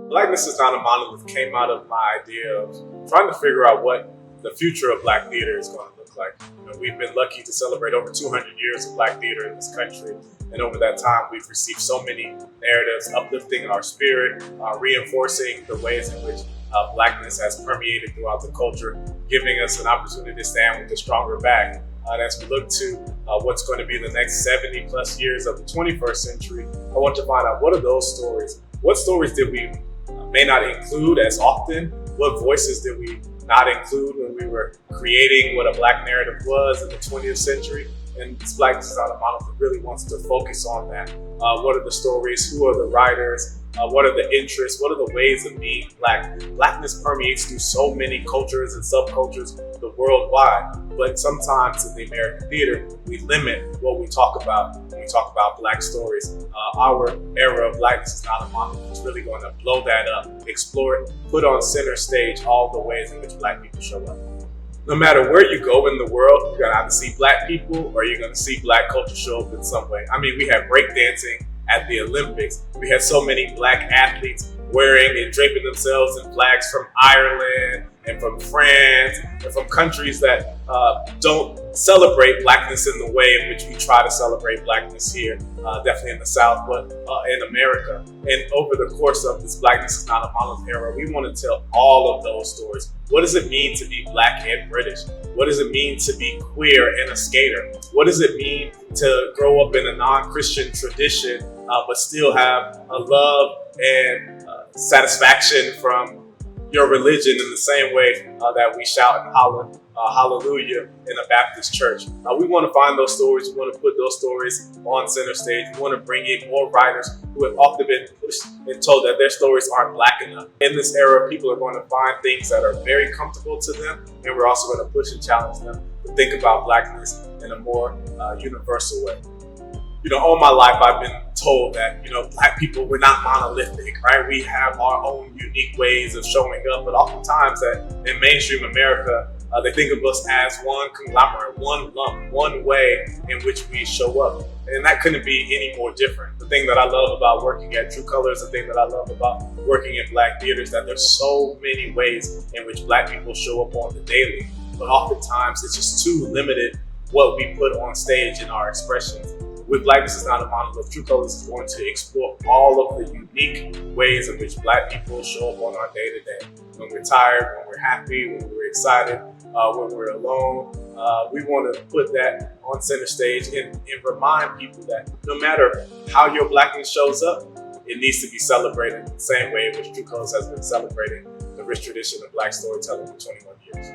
Blackness is Not a Monolith came out of my idea of trying to figure out what the future of Black theater is going to look like. We've been lucky to celebrate over 200 years of Black theater in this country. And over that time, we've received so many narratives uplifting our spirit, reinforcing the ways in which Blackness has permeated throughout the culture, giving us an opportunity to stand with a stronger back. As we look to what's going to be the next 70 plus years of the 21st century, I want to find out what are those stories? What stories did we may not include as often? What voices did we not include when we were creating what a Black narrative was in the 20th century? And this Blackness is Not a Monolith really wants to focus on that. What are the stories? Who are the writers? What are the interests? What are the ways of being Black? Blackness permeates through so many cultures and subcultures the worldwide, but sometimes in the American theater, we limit what we talk about when we talk about Black stories. Our era of Blackness is Not a Monolith is really going to blow that up, explore it, put on center stage all the ways in which Black people show up. No matter where you go in the world, you're going to either see Black people or you're going to see Black culture show up in some way. I mean, we have breakdancing at the Olympics. We had so many Black athletes wearing and draping themselves in flags from Ireland and from France and from countries that don't celebrate Blackness in the way in which we try to celebrate Blackness here, definitely in the South, but in America. And over the course of this Blackness is Not a Monolith era, we want to tell all of those stories. What does it mean to be Black and British? What does it mean to be queer and a skater? What does it mean to grow up in a non-Christian tradition, but still have a love and satisfaction from your religion in the same way that we shout and holler hallelujah in a Baptist church? We want to find those stories. We want to put those stories on center stage. We want to bring in more writers who have often been pushed and told that their stories aren't Black enough. In this era, people are going to find things that are very comfortable to them, and we're also going to push and challenge them to think about Blackness in a more universal way. All my life I've been told that, Black people, we're not monolithic, right? We have our own unique ways of showing up, but oftentimes that in mainstream America, they think of us as one conglomerate, one lump, one way in which we show up. And that couldn't be any more different. The thing that I love about working at True Colors, the thing that I love about working in Black theater is that there's so many ways in which Black people show up on the daily, but oftentimes it's just too limited what we put on stage in our expressions. With Blackness is Not a Monolith, True Colors is going to explore all of the unique ways in which Black people show up on our day-to-day. When we're tired, when we're happy, when we're excited, when we're alone. We want to put that on center stage and remind people that no matter how your Blackness shows up, it needs to be celebrated in the same way in which True Colors has been celebrating the rich tradition of Black storytelling for 21 years.